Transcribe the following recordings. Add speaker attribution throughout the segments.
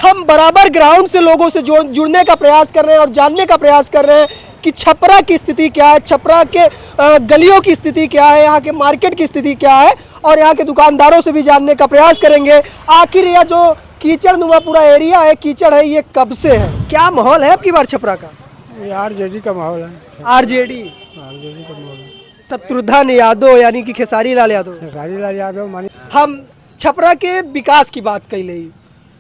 Speaker 1: हम बराबर ग्राउंड से लोगों से जुड़ने का प्रयास कर रहे हैं और जानने का प्रयास कर रहे हैं कि छपरा की स्थिति क्या है, छपरा के गलियों की स्थिति क्या है, यहाँ के मार्केट की स्थिति क्या है, और यहाँ के दुकानदारों से भी जानने का प्रयास करेंगे आखिर यह जो कीचड़ नुमा पूरा एरिया है, कीचड़ है, ये कब से है, क्या माहौल है आपकी बार छपरा का?
Speaker 2: आरजेडी का माहौल है।
Speaker 1: आरजेडी
Speaker 2: आरजेडी का माहौल है।
Speaker 1: शत्रुघ्न यादव यानी कि खेसारी लाल यादव।
Speaker 2: खेसारी लाल यादव मानी।
Speaker 1: हम छपरा के विकास की बात कही ले,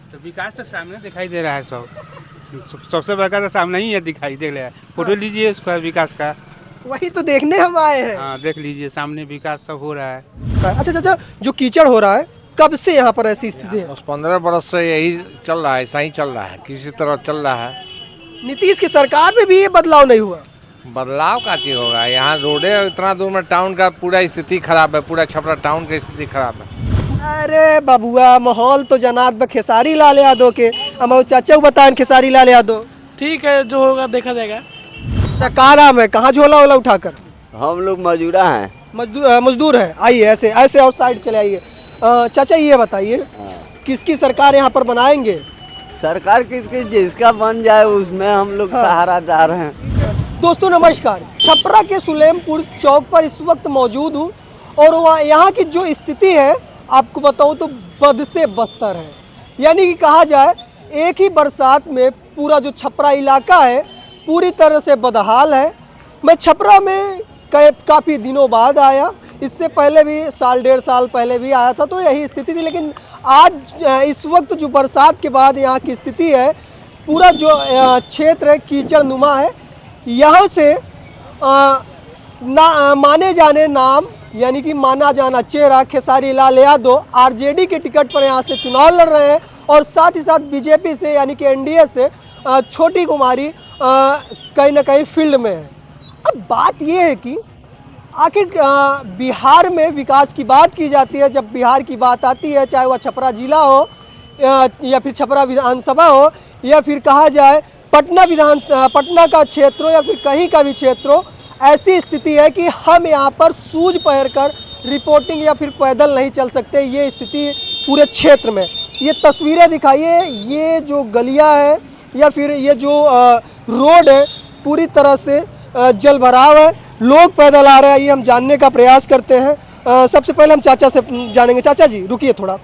Speaker 3: तो विकास तो सामने दिखाई दे रहा है। सबसे बड़का तो सामने ही है, दिखाई दे रहा है। फोटो लीजिए उसका विकास का,
Speaker 1: वही तो देखने हम आए हैं।
Speaker 3: हाँ देख लीजिए, सामने विकास सब हो रहा है।
Speaker 1: अच्छा अच्छा, जो कीचड़ हो रहा है कब से यहाँ पर ऐसी स्थिति है?
Speaker 4: 10-15 बरस से यही चल रहा है, ऐसा ही चल रहा है, किसी तरह चल रहा है।
Speaker 1: नीतीश की सरकार में भी ये बदलाव नहीं हुआ।
Speaker 4: बदलाव का चीज होगा, यहाँ रोडे इतना दूर में, टाउन का पूरा स्थिति खराब है, पूरा छपरा टाउन की स्थिति खराब है।
Speaker 1: अरे बबुआ, माहौल तो जनाब खेसारी लाल यादव के, हम चाचा को बताएं खेसारी लाल यादव।
Speaker 5: ठीक है, जो होगा देखा जाएगा।
Speaker 1: क्या नाम है, कहाँ झोला वोला उठाकर?
Speaker 6: हम लोग मजूरा हैं।
Speaker 1: मजदूर हैं। आइए ऐसे ऐसे और साइड चले आइए। चाचा ये बताइए, किसकी सरकार यहाँ पर बनाएंगे?
Speaker 6: सरकार किसकी, जिसका बन जाए उसमें हम लोग सहारादार हैं।
Speaker 1: दोस्तों नमस्कार, छपरा के सुलेमपुर चौक पर इस वक्त मौजूद हूँ और वहाँ यहाँ की जो स्थिति है आपको बताऊँ तो बद से बदतर है। यानी कि कहा जाए एक ही बरसात में पूरा जो छपरा इलाका है पूरी तरह से बदहाल है। मैं छपरा में काफ़ी दिनों बाद आया, इससे पहले भी साल 1.5 साल पहले भी आया था तो यही स्थिति थी, लेकिन आज इस वक्त जो बरसात के बाद यहाँ की स्थिति है, पूरा जो क्षेत्र है कीचड़ नुमा है। यहाँ से माने जाने नाम यानी कि माना जाना चेहरा खेसारी लाल यादव आरजेडी के टिकट पर यहाँ से चुनाव लड़ रहे हैं और साथ ही साथ बीजेपी से यानी कि एनडीए से छोटी कुमारी कहीं ना कहीं फील्ड में है। अब बात ये है कि आखिर बिहार में विकास की बात की जाती है, जब बिहार की बात आती है, चाहे वह छपरा जिला हो या फिर छपरा विधानसभा हो या फिर कहा जाए पटना का क्षेत्र हो या फिर कहीं का भी क्षेत्र हो, ऐसी स्थिति है कि हम यहाँ पर शूज पहनकर रिपोर्टिंग या फिर पैदल नहीं चल सकते। ये स्थिति पूरे क्षेत्र में, ये तस्वीरें दिखाइए, ये जो गलियाँ है या फिर ये जो रोड है पूरी तरह से जल भराव है, लोग पैदल आ रहे हैं। ये हम जानने का प्रयास करते हैं। सबसे पहले हम चाचा से जानेंगे। चाचा जी रुकिए थोड़ा।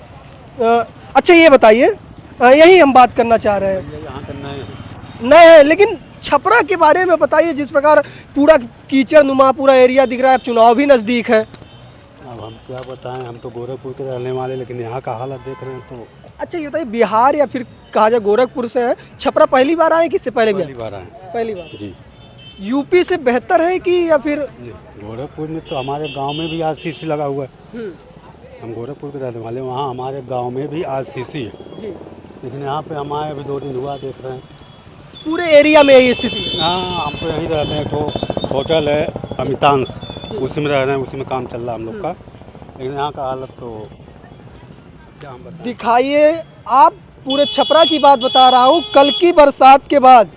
Speaker 1: अच्छा ये बताइए, यही हम बात करना चाह रहे हैं। नए हैं लेकिन छपरा के बारे में बताइए, जिस प्रकार पूरा कीचड़ नुमा पूरा एरिया दिख रहा है, चुनाव भी नज़दीक है।
Speaker 7: अब हम क्या बताएं, हम तो गोरखपुर के रहने वाले, लेकिन यहाँ का हालत देख रहे हैं तो।
Speaker 1: अच्छा ये बताइए, बिहार या फिर कहा जाए गोरखपुर से है, छपरा पहली बार आए किससे पहले भी?
Speaker 7: पहली बार आए।
Speaker 1: पहली बार
Speaker 7: जी।
Speaker 1: यूपी से बेहतर है कि या फिर?
Speaker 7: गोरखपुर में तो हमारे गांव में भी आरसीसी लगा हुआ है। हम गोरखपुर के रहने वाले, वहाँ हमारे गांव में भी आरसीसी है, लेकिन यहाँ पे हम आए अभी 2 दिन हुआ, देख रहे हैं
Speaker 1: पूरे एरिया में यही स्थिति है।
Speaker 7: हाँ, हम तो यहीं रहते हैं। तो होटल है अमितांश, उसी में रह रहे हैं, उसी में काम चल रहा है हम लोग का, लेकिन यहाँ का हालत तो क्या हम बताएं।
Speaker 1: दिखाइए, आप पूरे छपरा की बात बता रहा हूँ। कल की बरसात के बाद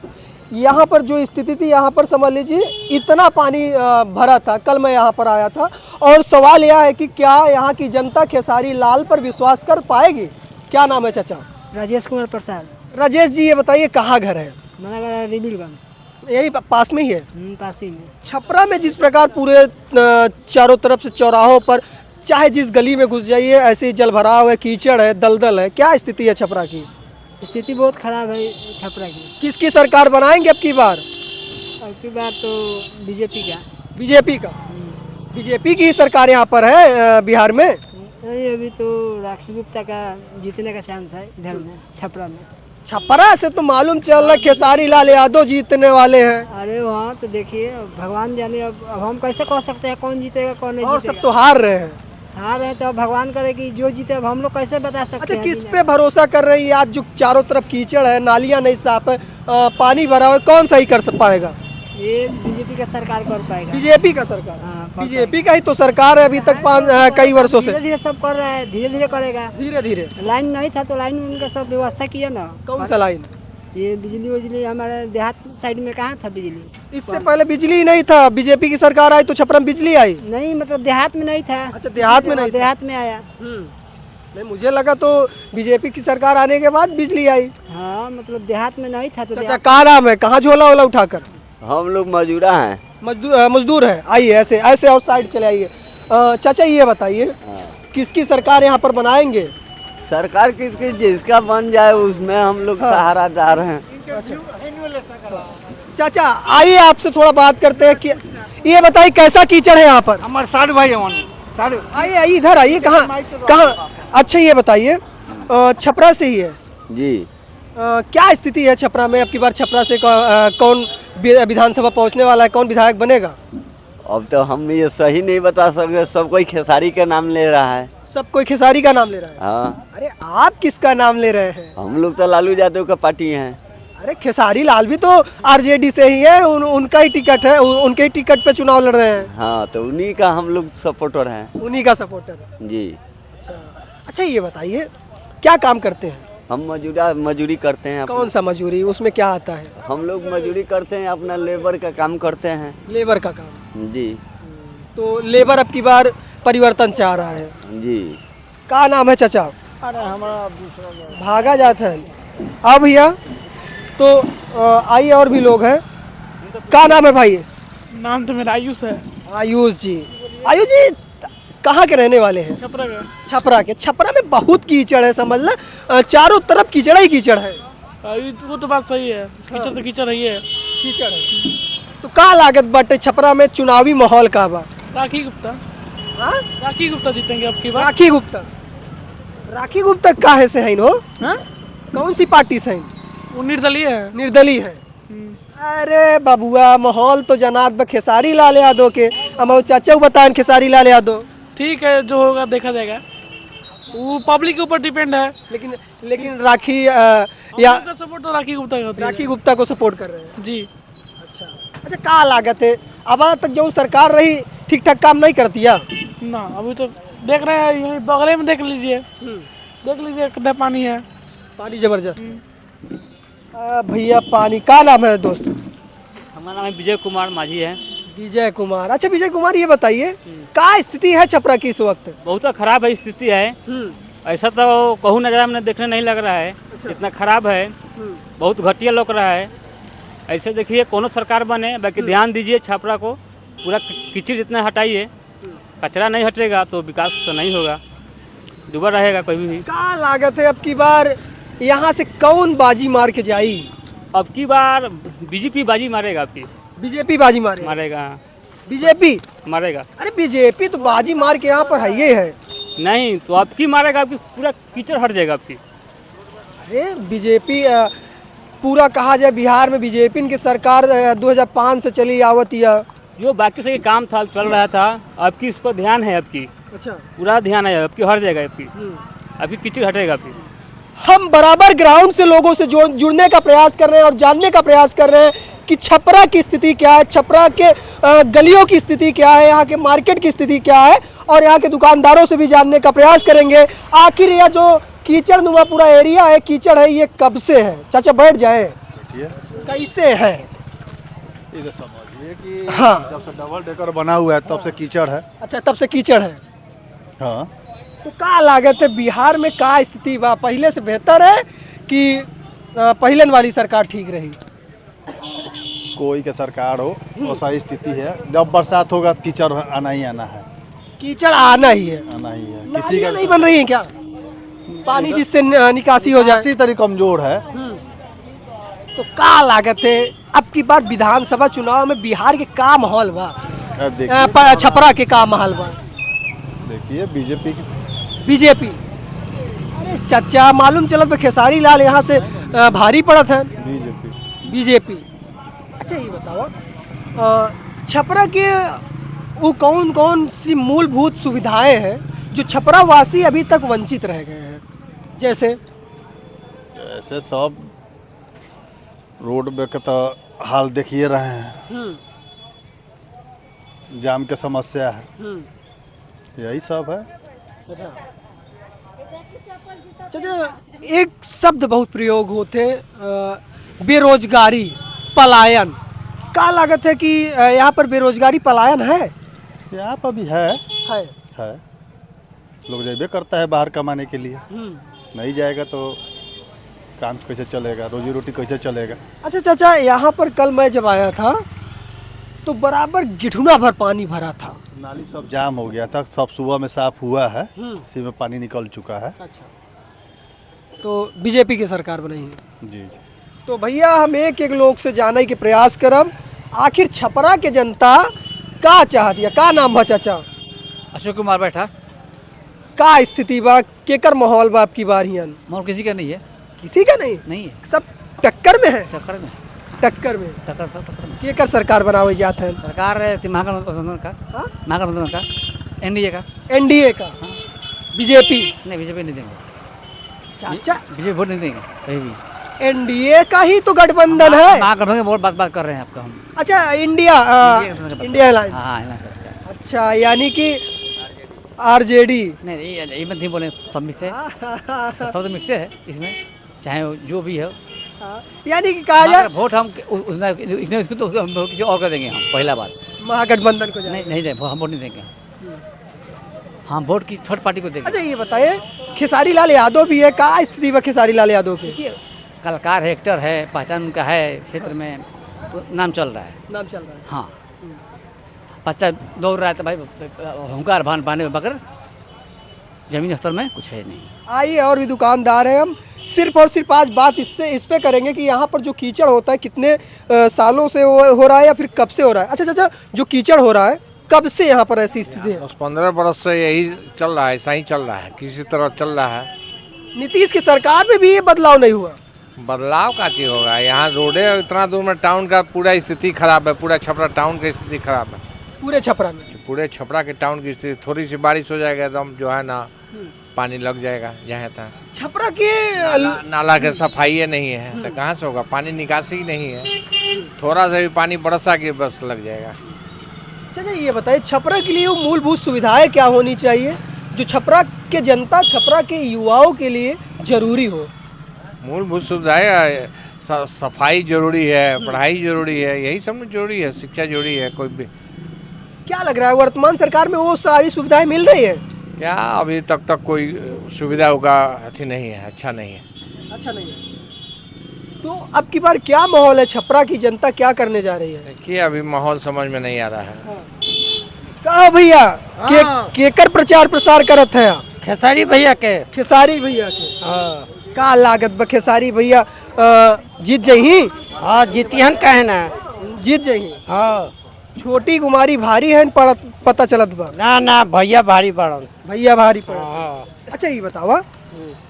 Speaker 1: यहाँ पर जो स्थिति थी, यहाँ पर समझ लीजिए इतना पानी भरा था। कल मैं यहाँ पर आया था और सवाल यह है कि क्या यहाँ की जनता खेसारी लाल पर विश्वास कर पाएगी? क्या नाम है चाचा?
Speaker 8: राजेश कुमार प्रसाद।
Speaker 1: राजेश जी ये बताइए कहाँ घर है?
Speaker 8: मेरा घर है रिबिलगंज।
Speaker 1: यही पास में ही है?
Speaker 8: पास ही में।
Speaker 1: छपरा में जिस प्रकार पूरे चारों तरफ से चौराहों पर चाहे जिस गली में घुस जाइए ऐसे ही जल भराव है, कीचड़ है, दलदल है, क्या स्थिति है छपरा की?
Speaker 8: स्थिति बहुत खराब है छपरा की।
Speaker 1: किसकी सरकार बनाएंगे अब की बार?
Speaker 8: अब की बार तो बीजेपी का।
Speaker 1: बीजेपी का? बीजेपी की ही सरकार यहाँ पर है बिहार में?
Speaker 8: नहीं, अभी तो राखी गुप्ता का जीतने का चांस है इधर में, छपरा में।
Speaker 1: छपरा से तो मालूम चल रहा है खेसारी लाल यादव जीतने वाले हैं।
Speaker 8: अरे वहाँ तो देखिए, भगवान जाने, अब हम कैसे कह सकते हैं कौन जीतेगा कौन नहीं
Speaker 1: और
Speaker 8: जीतेगा।
Speaker 1: सब तो हार रहे हैं।
Speaker 8: हार रहे तो भगवान करे कि जो जीते, अब हम लोग कैसे बता सकते
Speaker 1: अच्छा
Speaker 8: हैं?
Speaker 1: किस पे भरोसा कर रही है? आज जो चारों तरफ कीचड़ है, नालियाँ नहीं साफ है, पानी भरा हुआ है, कौन सही कर पाएगा?
Speaker 8: ये बीजेपी का सरकार कर पाएगा।
Speaker 1: बीजेपी का सरकार?
Speaker 8: हाँ,
Speaker 1: बीजेपी का ही तो सरकार है अभी तक कई वर्षों से।
Speaker 8: धीरे धीरे सब कर रहा है, धीरे धीरे करेगा।
Speaker 1: धीरे धीरे?
Speaker 8: लाइन नहीं था तो लाइन उनका सब व्यवस्था किया ना।
Speaker 1: कौन सा लाइन?
Speaker 8: ये बिजली उजली हमारे देहात साइड में कहाँ था बिजली?
Speaker 1: इससे पहले बिजली ही नहीं था। बीजेपी की सरकार आई तो छपरा में बिजली आई?
Speaker 8: नहीं, मतलब देहात में नहीं था।
Speaker 1: अच्छा देहात में नहीं था।
Speaker 8: देहात में आया।
Speaker 1: नहीं, मुझे लगा तो बीजेपी की सरकार आने के बाद बिजली आई।
Speaker 8: हाँ मतलब देहात में नहीं था तो
Speaker 1: चाचा कहाँ नाम है, कहाँ झोला वोला उठाकर?
Speaker 6: हम लोग मजूरा हैं।
Speaker 1: मजदूर है। आइए ऐसे ऐसे आउट साइड चले आइए। चाचा ये बताइए किसकी सरकार यहाँ पर बनाएंगे?
Speaker 6: सरकार किसकी जिसका बन जाए उसमें हम लोग सहारादार हैं।
Speaker 1: चाचा आइए आपसे थोड़ा बात करते हैं कि ये बताइए कैसा कीचड़ है यहाँ पर?
Speaker 3: हमारे साढ़े भाई
Speaker 1: आइए आइए इधर आइए। कहाँ? अच्छा ये बताइए छपरा से ही है
Speaker 6: जी।
Speaker 1: क्या स्थिति है छपरा में? अब की बार छपरा से कौन विधानसभा पहुँचने वाला है, कौन विधायक बनेगा?
Speaker 6: अब तो हम ये सही नहीं बता सकते, सब कोई खेसारी का नाम ले रहा है।
Speaker 1: सब कोई खेसारी का नाम ले रहा है।
Speaker 6: हाँ,
Speaker 1: अरे आप किसका नाम ले रहे हैं?
Speaker 6: हम लोग तो लालू यादव का पार्टी हैं।
Speaker 1: अरे खेसारी लाल भी तो आरजेडी से ही है, उनका ही टिकट है, उनके ही टिकट पे चुनाव लड़ रहे हैं।
Speaker 6: हाँ, तो उन्हीं का हम लोग सपोर्टर हैं।
Speaker 1: उन्हीं का सपोर्टर
Speaker 6: जी।
Speaker 1: अच्छा ये बताइए क्या काम करते हैं?
Speaker 6: हम मजूरी करते हैं।
Speaker 1: कौन सा मजूरी, उसमें क्या आता है?
Speaker 6: हम लोग मजूरी करते हैं, अपना लेबर का काम करते हैं।
Speaker 1: लेबर का काम।
Speaker 6: जी
Speaker 1: तो लेबर अब की बार परिवर्तन चाह रहा है।
Speaker 6: जी।
Speaker 1: क्या नाम है चाचा?
Speaker 8: अरे हमारा
Speaker 1: भागा जाता है। हाँ भैया, तो आइए और भी लोग हैं। क्या नाम है भाई?
Speaker 5: नाम तो मेरा आयुष है।
Speaker 1: आयुष जी। आयुष जी कहाँ के रहने वाले हैं?
Speaker 5: छपरा का।
Speaker 1: छपरा के। छपरा में बहुत कीचड़ है, समझ ले, चारों तरफ कीचड़ ही कीचड़ है।
Speaker 5: वो तो बात सही है, कीचड़ तो कीचड़ ही है।
Speaker 1: कीचड़ है। तो का लागत बाटे छपरा में चुनावी माहौल का बा?
Speaker 5: राखी गुप्ता।
Speaker 1: हाँ?
Speaker 5: राखी गुप्ता जीतेंगे अब की बार।
Speaker 1: राखी गुप्ता। राखी गुप्ता काहे से है?
Speaker 5: हाँ?
Speaker 1: कौन सी पार्टी से हैं?
Speaker 5: वो निर्दलीय है।
Speaker 1: निर्दलीय है। अरे बबुआ माहौल तो जनाब खेसारी लाल यादव के। हम चाचा को बताएं खेसारी लाल यादव।
Speaker 5: ठीक है, जो होगा देखा जाएगा, वो पब्लिक के ऊपर डिपेंड है।
Speaker 1: लेकिन राखी या
Speaker 5: सपोर्ट तो राखी गुप्ता का होता है।
Speaker 1: राखी गुप्ता को सपोर्ट कर रहे हैं
Speaker 5: जी।
Speaker 1: अच्छा क्या लागत है अब तक जो सरकार रही ठीक ठाक काम नहीं करती है?
Speaker 5: ना अभी तो देख रहे हैं, यहीं बगले में देख लीजिए, कितना पानी है।
Speaker 1: पानी जबरदस्त। भैया पानी का नाम है दोस्त?
Speaker 9: हमारा नाम है विजय कुमार माझी है।
Speaker 1: विजय कुमार। अच्छा विजय कुमार ये बताइए क्या स्थिति है छपरा की इस वक्त?
Speaker 9: बहुत खराब है स्थिति है। ऐसा तो कहूँ नजर में देखने नहीं लग रहा है। इतना खराब है, बहुत घटिया लग रहा है। ऐसे देखिए कोनो सरकार बने, बाकी ध्यान दीजिए छपरा को, पूरा कीचड़ जितना हटाइए, कचरा नहीं हटेगा तो विकास तो नहीं होगा, डूबा रहेगा कभी भी।
Speaker 1: क्या लागत है अब की बार यहाँ से कौन बाजी मार के जाई?
Speaker 9: अब की बार बीजेपी बाजी मारेगा। आपकी
Speaker 1: बीजेपी बाजी
Speaker 9: मारेगा।
Speaker 1: बीजेपी
Speaker 9: मारेगा।
Speaker 1: अरे बीजेपी तो बाजी मार के यहाँ पर है ये है।
Speaker 9: नहीं तो आपकी मारेगा, आपकी पूरा कीचड़ हट जाएगा आपकी।
Speaker 1: अरे बीजेपी पूरा कहा जाए बिहार में बीजेपी की सरकार 2005 से चली आवती है।
Speaker 9: जो बाकी से काम था चल रहा था, आपकी इस पर ध्यान है। आपकी
Speaker 1: अच्छा
Speaker 9: पूरा ध्यान है, आपकी हट जाएगा। आपकी कीचड़ हटेगा। आपकी
Speaker 1: हम बराबर ग्राउंड से लोगों से जुड़ने का प्रयास कर रहे हैं और जानने का प्रयास कर रहे हैं कि छपरा की स्थिति क्या है, छपरा के गलियों की स्थिति क्या है, यहाँ के मार्केट की स्थिति क्या है, और यहाँ के दुकानदारों से भी जानने का प्रयास करेंगे आखिर यह जो कीचड़ नुमा पूरा एरिया है, कीचड़ है, ये कब से है? चाचा बैठ जाए। कैसे है?
Speaker 10: ये समझिए कि
Speaker 1: हाँ।
Speaker 10: जब से डबल डेकर बना हुआ है तब से कीचड़ है।
Speaker 1: अच्छा तब से कीचड़ है।
Speaker 10: हाँ।
Speaker 1: तो क्या लागत है बिहार में क्या स्थिति बा? पहले से बेहतर है कि पहले वाली सरकार ठीक रही?
Speaker 10: कोई के सरकार हो वैसा ही स्थिति है। जब बरसात होगा तो कीचड़ आना ही आना है।
Speaker 1: कीचड़ आना ही है।
Speaker 10: आना ही है।
Speaker 1: किसी का नहीं बन रही है क्या पानी जिससे निकासी हो जाए?
Speaker 10: इसी तरह कमजोर है।
Speaker 1: तो क्या लागत है अब की बार विधानसभा चुनाव में बिहार के का माहौल बा? छपरा के का माहौल बा?
Speaker 10: देखिए
Speaker 1: बीजेपी। अरे चाचा मालूम चलत खेसारी लाल यहाँ से भारी पड़त है। बीजेपी। अच्छा ये बताओ छपरा के वो कौन कौन सी मूलभूत सुविधाएं हैं जो छपरा वासी अभी तक वंचित रह गए हैं? जैसे
Speaker 10: सब रोड पे का तो हाल देखिए रहे हैं, जाम के समस्या है, यही सब है।
Speaker 1: एक शब्द बहुत प्रयोग होते बेरोजगारी, पलायन। क्या लागत है कि यहाँ पर बेरोजगारी पलायन है?
Speaker 10: यहाँ पर भी है। लोग जाबे करता है बाहर कमाने के लिए, नहीं जाएगा तो काम कैसे चलेगा, रोजी रोटी कैसे चलेगा।
Speaker 1: अच्छा चाचा, यहाँ पर कल मैं जब आया था तो बराबर गिठुना भर पानी भरा था।
Speaker 10: नाली सब जाम हो गया था, सब सुबह में साफ हुआ है, इसी में पानी निकल चुका है।
Speaker 1: अच्छा, तो बीजेपी की सरकार बनाई है।
Speaker 10: जी जी।
Speaker 1: तो भैया हम एक एक लोग से जाने के प्रयास करब, आखिर छपरा के जनता का चाहत है, का नाम बा चाचा?
Speaker 11: अशोक कुमार बैठा।
Speaker 1: का स्थिति बा, केकर माहौल बा आपकी बार हियन?
Speaker 11: माहौल किसी का नहीं है।
Speaker 1: किसी का नहीं?
Speaker 11: नहीं है,
Speaker 1: सब टक्कर में है।
Speaker 11: टक्कर में,
Speaker 1: टक्कर में
Speaker 11: टक्कर में।
Speaker 1: केकर सरकार बनावे जाते हैं?
Speaker 11: सरकार महागठबंधन का, महागठबंधन का, एनडीए का।
Speaker 1: एनडीए का? बीजेपी
Speaker 11: नहीं, बीजेपी नहीं देंगे
Speaker 1: चाचा,
Speaker 11: बीजेपी वोट नहीं देंगे कहीं भी।
Speaker 1: एनडीए का ही तो गठबंधन है।
Speaker 11: महागठबंधन की बात कर रहे हैं आपका हम।
Speaker 1: अच्छा, इंडिया अलायंस।
Speaker 11: हाँ,
Speaker 1: अच्छा, यानी कि आरजेडी।
Speaker 11: नहीं ये मत नहीं बोले, सब मिक्स है, सब मिक्स है इसमें, चाहे जो भी है।
Speaker 1: यानी कि कहा जाए
Speaker 11: वोट हम उसको तो हम किसी और कर देंगे हम, पहला बात।
Speaker 1: महागठबंधन को
Speaker 11: नहीं देंगे, हम वोट नहीं देंगे, हम वोट की थर्ड पार्टी को देंगे।
Speaker 1: अच्छा ये बताइए, खेसारी लाल यादव भी है, का स्थिति बा खेसारी लाल यादव की?
Speaker 11: कलाकार है, एक्टर है, पहचान उनका है क्षेत्र में, तो नाम चल रहा है।
Speaker 1: नाम चल रहा है।
Speaker 11: हाँ, बच्चा दौड़ रहा है तो भाई हुंकार पाने बगैर जमीन स्तर में कुछ है नहीं।
Speaker 1: आइए, और भी दुकानदार हैं, हम सिर्फ और सिर्फ आज बात इस पे करेंगे कि यहाँ पर जो कीचड़ होता है कितने सालों से हो रहा है या फिर कब से हो रहा है? अच्छा चाचा, जो कीचड़ हो रहा है कब से यहाँ पर ऐसी स्थिति है?
Speaker 4: 10-15 बरस से यही चल रहा है, ऐसा ही चल रहा है, किसी तरह चल रहा है।
Speaker 1: नीतीश की सरकार में भी ये बदलाव नहीं हुआ?
Speaker 4: बदलाव का चीज होगा, यहाँ रोडे इतना दूर में टाउन का पूरा स्थिति खराब है, पूरा छपरा टाउन की स्थिति खराब है।
Speaker 1: पूरे छपरा में?
Speaker 4: पूरे छपरा के टाउन की स्थिति, थोड़ी सी बारिश हो जाएगा एकदम जो है ना, पानी लग जाएगा जहाँ तक।
Speaker 1: छपरा के
Speaker 4: नाला के सफाई नहीं है तो कहाँ से होगा, पानी निकासी ही नहीं है, थोड़ा सा भी पानी बरसा के बस लग जाएगा।
Speaker 1: चाचा ये बताइए, छपरा के लिए वो मूलभूत सुविधाएं क्या होनी चाहिए जो छपरा के जनता, छपरा के युवाओं के लिए जरूरी हो?
Speaker 4: मूलभूत सुविधाएं, सफाई जरूरी है, पढ़ाई जरूरी है, यही सब जरूरी है, शिक्षा जरूरी है। कोई भी
Speaker 1: क्या लग रहा है वर्तमान सरकार में वो सारी सुविधाएं मिल रही है
Speaker 4: क्या? अभी तक कोई सुविधा होगा अथी नहीं है, अच्छा नहीं है।
Speaker 1: अच्छा नहीं है। तो अब की बार क्या माहौल है, छपरा की जनता क्या करने जा रही है?
Speaker 4: देखिए अभी माहौल समझ में नहीं आ रहा है।
Speaker 1: कहा भैया केकर प्रचार प्रसार करत है?
Speaker 2: खेसारी भैया के।
Speaker 1: खेसारी भैया के? का लागत बा खेसारी भैया जीत जही?
Speaker 2: हाँ, जीतियन कहे ना,
Speaker 1: जीत जही।
Speaker 2: हाँ,
Speaker 1: छोटी कुमारी भारी है पता चलत बा?
Speaker 2: ना भैया भारी पड़न।
Speaker 1: भैया भारी पड़न। अच्छा ये बतावा,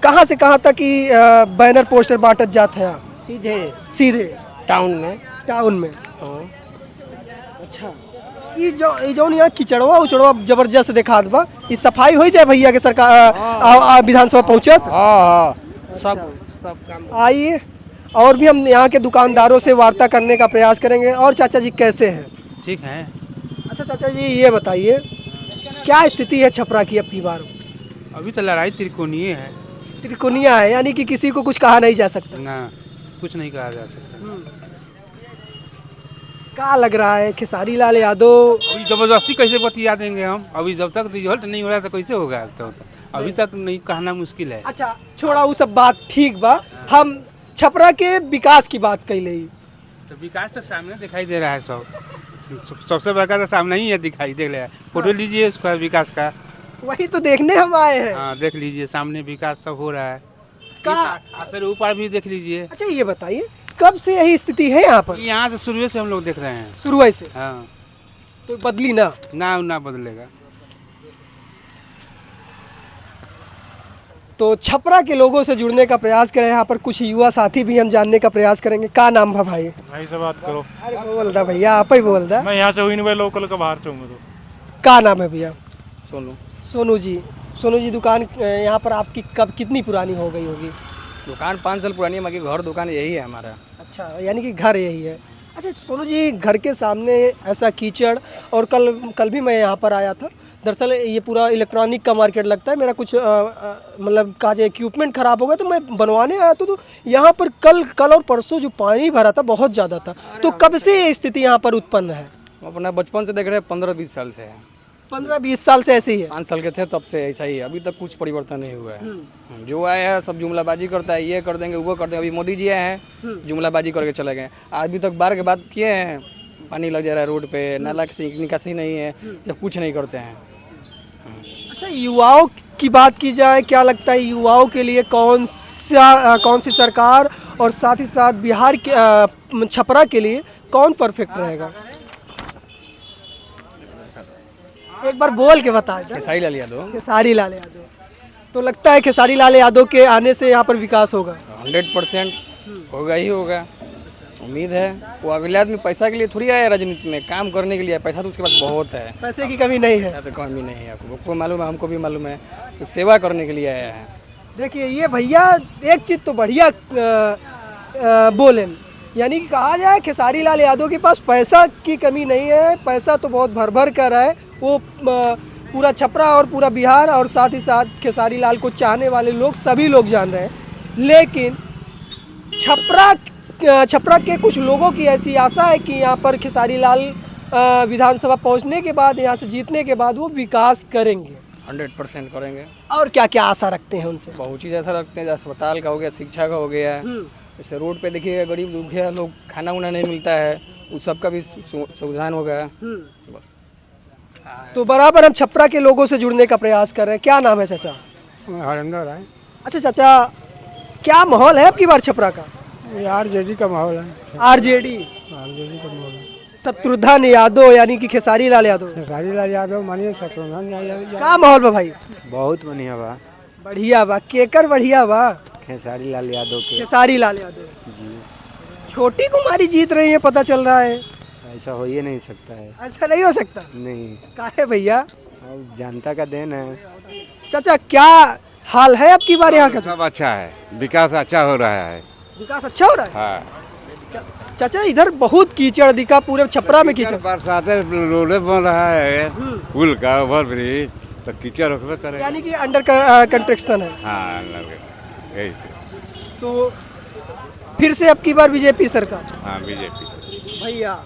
Speaker 1: कहाँ से कहाँ तक की बैनर पोस्टर बांटत जात है? सीधे टाउन में। अच्छा, ये जो यहाँ किचड़वा उचड़वा जबरदस्त देखात बा, ये सफाई हो जाए भैया के सरकार विधानसभा पहुँचत?
Speaker 2: सब काम।
Speaker 1: आइए, और भी हम यहाँ के दुकानदारों से वार्ता करने का प्रयास करेंगे। और चाचा जी कैसे हैं?
Speaker 3: ठीक है।
Speaker 1: अच्छा चाचा जी ये बताइए, क्या स्थिति है छपरा की अब की बार?
Speaker 3: अभी तो लड़ाई त्रिकोणीय है।
Speaker 1: त्रिकोणीय है, यानी कि किसी को कुछ कहा नहीं जा सकता?
Speaker 3: ना, कुछ नहीं कहा जा सकता।
Speaker 1: क्या लग रहा है खेसारी लाल यादव?
Speaker 3: अभी जबरदस्ती कैसे बतिया देंगे हम? अभी जब तक रिजल्ट नहीं हो रहा तो कैसे होगा? तो अभी तक नहीं कहना मुश्किल है।
Speaker 1: अच्छा छोड़ा वो सब बात, ठीक बा, हम छपरा के विकास की बात कर ली।
Speaker 3: तो विकास तो सामने दिखाई दे रहा है, सबसे बड़का तो सामने ही है, दिखाई दे रहा है। फोटो लीजिए उसका विकास का।
Speaker 1: वही तो देखने हम आए हैं।
Speaker 3: हाँ देख लीजिए, सामने विकास सब हो रहा है। फिर ऊपर भी देख लीजिए।
Speaker 1: अच्छा ये बताइए, कब से यही स्थिति है यहाँ पर?
Speaker 3: यहाँ से शुरू से हम लोग देख रहे हैं।
Speaker 1: शुरू से?
Speaker 3: हाँ।
Speaker 1: तो बदली ना?
Speaker 3: ना बदलेगा।
Speaker 1: तो छपरा के लोगों से जुड़ने का प्रयास करें, यहाँ पर कुछ युवा साथी भी हम जानने का प्रयास करेंगे। का नाम है भाई?
Speaker 12: भाई से बात करो।
Speaker 1: अरे बोल दा भैया, आप ही बोल दा।
Speaker 12: मैं यहाँ से हुई नहीं भाई, लोकल का बाहर से हूँ। तो
Speaker 1: का नाम है भैया?
Speaker 6: सोनू
Speaker 1: जी दुकान यहाँ पर आपकी कब कितनी पुरानी हो गई होगी?
Speaker 6: दुकान 5 साल पुरानी है, मगर घर दुकान यही है हमारा।
Speaker 1: अच्छा, यानी कि घर यही है। अच्छा सोनू जी, घर के सामने ऐसा कीचड़, और कल भी मैं यहाँ पर आया था। दरअसल ये पूरा इलेक्ट्रॉनिक का मार्केट लगता है, मेरा कुछ मतलब काज इक्विपमेंट ख़राब हो गया तो मैं बनवाने आया था। तो यहाँ पर कल और परसों जो पानी भरा था बहुत ज़्यादा था। तो कब से ये स्थिति यहाँ पर उत्पन्न है?
Speaker 6: अपना बचपन से देख रहे हैं, 15-20 साल से है।
Speaker 1: 15-20 साल से ऐसे ही है।
Speaker 13: 5 साल के थे तब से ऐसा ही है, अभी तक कुछ परिवर्तन नहीं हुआ है। जो आया है सब जुमलाबाजी करता है, ये कर देंगे वो कर देंगे। अभी मोदी जी आए हैं जुमलाबाजी करके चले गए, अभी तक बार के बाद किए हैं, पानी लग जा रहा है रोड पे, नाला की निकासी नहीं है, जब कुछ नहीं करते हैं।
Speaker 1: अच्छा, युवाओं की बात की जाए, क्या लगता है युवाओं के लिए कौन सी सरकार और साथ ही साथ बिहार के छपरा के लिए कौन परफेक्ट रहेगा? एक बार बोल के बता दो।
Speaker 13: खेसारी लाल यादव।
Speaker 1: खेसारी लाल यादव। तो लगता है खेसारी लाल यादव के आने से यहाँ पर विकास होगा?
Speaker 13: 100% होगा ही होगा, उम्मीद है। वो अगले आदमी पैसा के लिए थोड़ी आया राजनीति में, काम करने के लिए। पैसा तो उसके पास बहुत है,
Speaker 1: पैसे की कमी नहीं है।
Speaker 13: तो कमी नहीं है, आपको मालूम है, हमको भी मालूम है, तो सेवा करने के लिए आया है।
Speaker 1: देखिए ये भैया एक चीज़ तो बढ़िया बोले, यानी कि कहा जाए खेसारी लाल यादव के पास पैसा की कमी नहीं है, पैसा तो बहुत भर भर कर है। वो पूरा छपरा और पूरा बिहार और साथ ही साथ खेसारी लाल को चाहने वाले लोग सभी लोग जान रहे हैं। लेकिन छपरा के कुछ लोगों की ऐसी आशा है कि यहाँ पर खेसारी लाल विधानसभा पहुँचने के बाद, यहाँ से जीतने के बाद वो विकास करेंगे।
Speaker 13: 100% करेंगे।
Speaker 1: और क्या क्या आशा रखते हैं उनसे?
Speaker 13: बहुत चीज़ ऐसा रखते हैं, अस्पताल का हो गया, शिक्षा का हो गया, जैसे रोड पे देखिए गरीब दुखिया लोग खाना उना नहीं मिलता है, उस सब का भी सुविधान हो गया। बस
Speaker 1: तो बराबर हम छपरा के लोगों से जुड़ने का प्रयास कर रहे हैं। क्या नाम है चाचा?
Speaker 2: हरिंदर है।
Speaker 1: अच्छा चाचा, क्या माहौल है अब की बार छपरा का?
Speaker 2: आरजेडी का माहौल है।
Speaker 1: आरजेडी
Speaker 2: का माहौल है।
Speaker 1: शत्रुघ्न यादव यानी कि खेसारी लाल यादव।
Speaker 2: खेसारी लाल यादव मानिए शत्रुघ्न यादव।
Speaker 1: का माहौल बा भाई?
Speaker 6: बहुत बढ़िया बा।
Speaker 1: बढ़िया बा, केकर बढ़िया बा?
Speaker 6: खेसारी लाल यादव के।
Speaker 1: खेसारी लाल यादव जी। छोटी कुमारी जीत रही है, पता चल रहा है।
Speaker 6: ऐसा हो ही नहीं सकता है।
Speaker 1: ऐसा नहीं हो सकता?
Speaker 6: नहीं।
Speaker 1: काहे भैया?
Speaker 6: जनता का देन है।
Speaker 1: चाचा क्या हाल है अब की बार यहाँ का?
Speaker 4: सब अच्छा है, विकास अच्छा हो रहा है।
Speaker 1: विकास अच्छा हो रहा है?
Speaker 4: हाँ।
Speaker 1: चाचा इधर बहुत कीचड़ दिखा, पूरे छपरा में कीचड़।
Speaker 4: बरसाते रोड बन रहा है, पुल का ओवर ब्रिज, तो कीचड़ होकर करेगा।
Speaker 1: यानी कि अंडर कंस्ट्रक्शन है।
Speaker 4: हाँ, यही
Speaker 1: तो फिर से अब की बार बीजेपी सरकार?
Speaker 4: हाँ, बीजेपी।
Speaker 1: भैया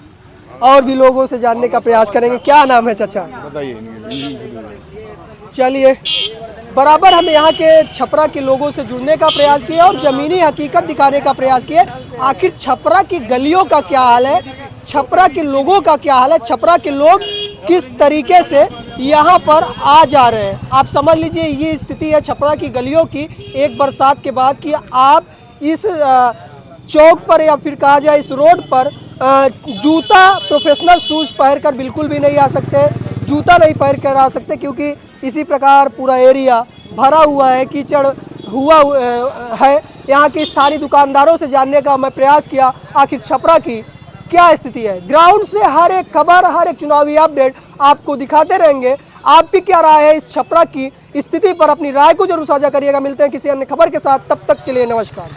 Speaker 1: और भी लोगों से जानने का प्रयास करेंगे। क्या नाम है चाचा? चलिए, बराबर हम यहाँ के छपरा के लोगों से जुड़ने का प्रयास किए और ज़मीनी हकीकत दिखाने का प्रयास किए। आखिर छपरा की गलियों का क्या हाल है, छपरा के लोगों का क्या हाल है, छपरा के लोग किस तरीके से यहाँ पर आ जा रहे हैं। आप समझ लीजिए ये स्थिति है छपरा की गलियों की एक बरसात के बाद कि आप इस चौक पर या फिर कहा जाए इस रोड पर जूता, प्रोफेशनल शूज़ पहनकर बिल्कुल भी नहीं आ सकते, जूता नहीं पहन कर आ सकते, क्योंकि इसी प्रकार पूरा एरिया भरा हुआ है, कीचड़ हुआ है। यहाँ के स्थानीय दुकानदारों से जानने का मैं प्रयास किया आखिर छपरा की क्या स्थिति है। ग्राउंड से हर एक खबर, हर एक चुनावी अपडेट आपको दिखाते रहेंगे। आपकी क्या राय है इस छपरा की स्थिति पर? अपनी राय को जरूर साझा करिएगा। मिलते हैं किसी अन्य खबर के साथ, तब तक के लिए नमस्कार।